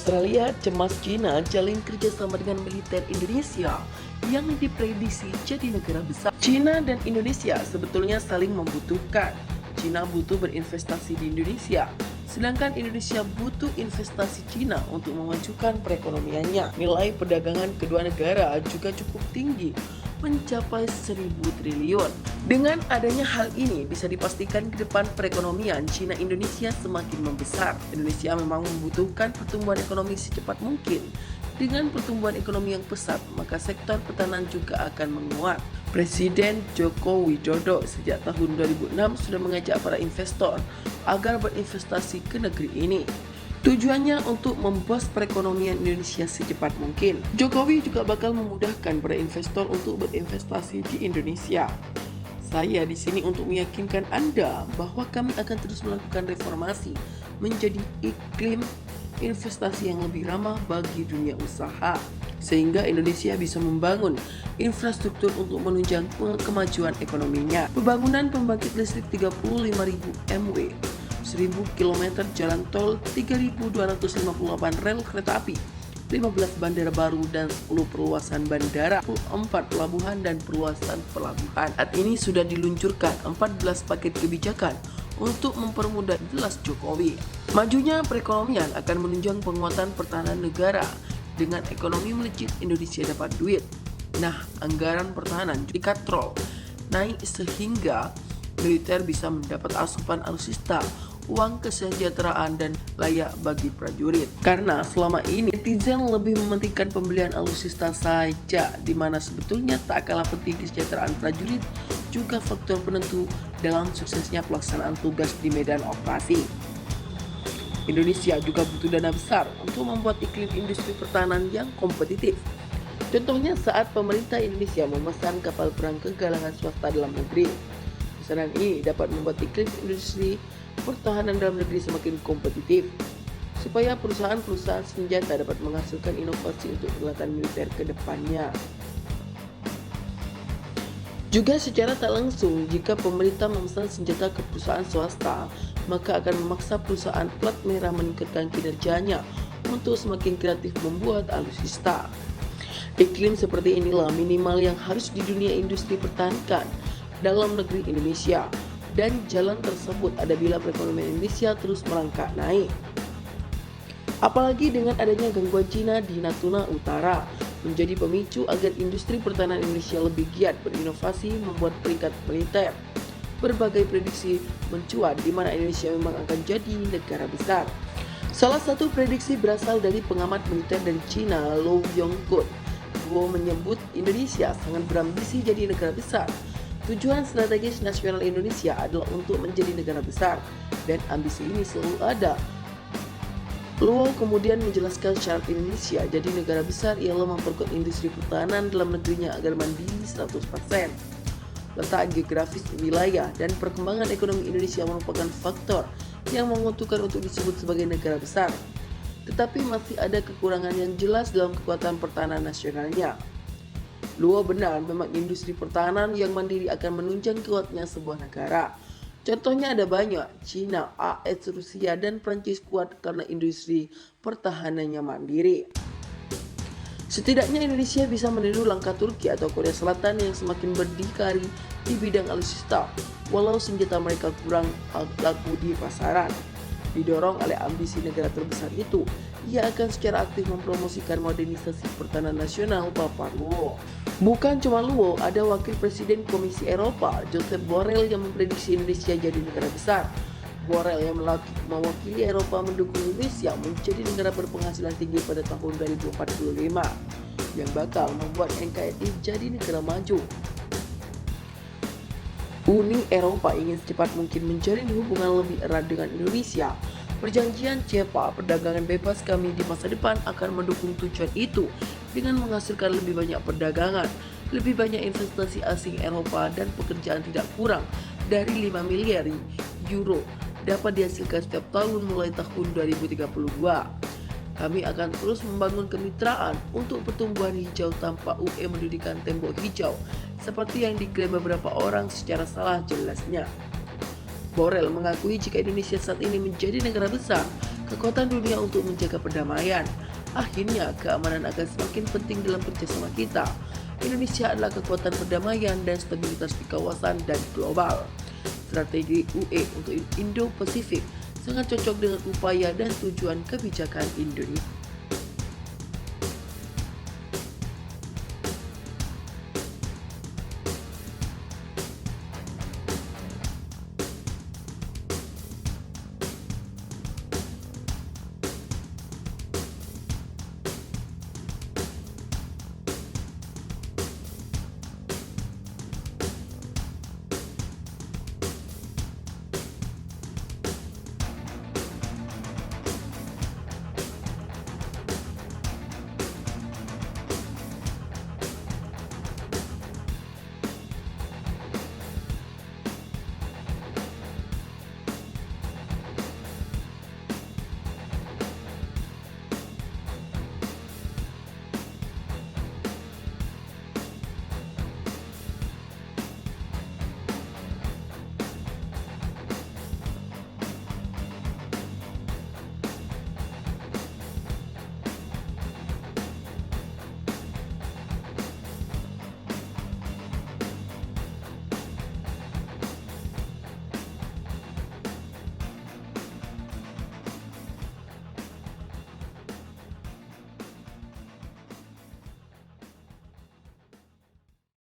Australia cemas China jalin kerjasama dengan militer Indonesia yang diprediksi jadi negara besar. China dan Indonesia sebetulnya saling membutuhkan. China butuh berinvestasi di Indonesia, sedangkan Indonesia butuh investasi China untuk memajukan perekonomiannya. Nilai perdagangan kedua negara juga cukup tinggi, mencapai 1.000 triliun. Dengan adanya hal ini, bisa dipastikan ke depan perekonomian China-Indonesia semakin membesar. Indonesia memang membutuhkan pertumbuhan ekonomi secepat mungkin. Dengan pertumbuhan ekonomi yang pesat, maka sektor pertahanan juga akan menguat. Presiden Joko Widodo sejak tahun 2006 sudah mengajak para investor agar berinvestasi ke negeri ini. Tujuannya untuk memboost perekonomian Indonesia secepat mungkin. Jokowi juga bakal memudahkan para investor untuk berinvestasi di Indonesia. Saya di sini untuk meyakinkan Anda bahwa kami akan terus melakukan reformasi menjadi iklim investasi yang lebih ramah bagi dunia usaha, sehingga Indonesia bisa membangun infrastruktur untuk menunjang kemajuan ekonominya. Pembangunan pembangkit listrik 35.000 MW, 1.000 km jalan tol, 3.258 rel kereta api, 15 bandara baru dan 10 perluasan bandara, 4 pelabuhan dan perluasan pelabuhan. Saat ini sudah diluncurkan 14 paket kebijakan untuk mempermudah jelas Jokowi. Majunya perekonomian akan menunjang penguatan pertahanan negara. Dengan ekonomi melejit, Indonesia dapat duit. Nah, anggaran pertahanan dikatrol naik sehingga militer bisa mendapat asupan alutsista, uang kesejahteraan dan layak bagi prajurit. Karena selama ini netizen lebih mementingkan pembelian alutsista saja, di mana sebetulnya tak kalah penting kesejahteraan prajurit juga faktor penentu dalam suksesnya pelaksanaan tugas di medan operasi. Indonesia juga butuh dana besar untuk membuat iklim industri pertahanan yang kompetitif. Contohnya saat pemerintah Indonesia memesan kapal perang ke galangan swasta dalam negeri. Pesanan ini dapat membuat iklim industri pertahanan dalam negeri semakin kompetitif, supaya perusahaan-perusahaan senjata dapat menghasilkan inovasi untuk peralatan militer ke depannya. Juga secara tak langsung, jika pemerintah memesan senjata ke perusahaan swasta, maka akan memaksa perusahaan plat merah meningkatkan kinerjanya untuk semakin kreatif membuat alutsista. Iklim seperti inilah minimal yang harus di dunia industri pertahankan dalam negeri Indonesia, dan jalan tersebut ada bila perekonomian Indonesia terus merangkak naik. Apalagi dengan adanya gangguan Cina di Natuna Utara, menjadi pemicu agar industri pertahanan Indonesia lebih giat berinovasi membuat peringkat militer. Berbagai prediksi mencuat di mana Indonesia memang akan jadi negara besar. Salah satu prediksi berasal dari pengamat militer dari Cina, Lau Yongkut. Luo menyebut Indonesia sangat berambisi jadi negara besar. Tujuan strategis nasional Indonesia adalah untuk menjadi negara besar, dan ambisi ini selalu ada. Luo kemudian menjelaskan syarat Indonesia jadi negara besar ialah memperkuat industri pertahanan dalam negerinya agar mandiri 100%. Letak geografis wilayah dan perkembangan ekonomi Indonesia merupakan faktor yang menguntungkan untuk disebut sebagai negara besar. Tetapi masih ada kekurangan yang jelas dalam kekuatan pertahanan nasionalnya. Luo benar memang industri pertahanan yang mandiri akan menunjang kuatnya sebuah negara. Contohnya ada banyak, China, AS, Rusia, dan Prancis kuat karena industri pertahanannya mandiri. Setidaknya Indonesia bisa meniru langkah Turki atau Korea Selatan yang semakin berdikari di bidang alutsista, walau senjata mereka kurang laku di pasaran. Didorong oleh ambisi negara terbesar itu, ia akan secara aktif mempromosikan modernisasi pertahanan nasional, Bapak Luo. Bukan cuma Luo, ada Wakil Presiden Komisi Eropa, Josep Borrell, yang memprediksi Indonesia jadi negara besar. Borrell yang mewakili Eropa mendukung Indonesia menjadi negara berpenghasilan tinggi pada tahun 2045, yang bakal membuat NKRI jadi negara maju. Uni Eropa ingin secepat mungkin menjalin hubungan lebih erat dengan Indonesia. Perjanjian CEPA, perdagangan bebas kami di masa depan, akan mendukung tujuan itu dengan menghasilkan lebih banyak perdagangan, lebih banyak investasi asing Eropa, dan pekerjaan tidak kurang dari 5 miliar euro dapat dihasilkan setiap tahun mulai tahun 2032. Kami akan terus membangun kemitraan untuk pertumbuhan hijau tanpa UE mendirikan tembok hijau seperti yang diklaim beberapa orang secara salah jelasnya. Borrell mengakui jika Indonesia saat ini menjadi negara besar, kekuatan dunia untuk menjaga perdamaian. Akhirnya, keamanan akan semakin penting dalam kerjasama kita. Indonesia adalah kekuatan perdamaian dan stabilitas di kawasan dan global. Strategi UE untuk Indo-Pasifik sangat cocok dengan upaya dan tujuan kebijakan Indonesia.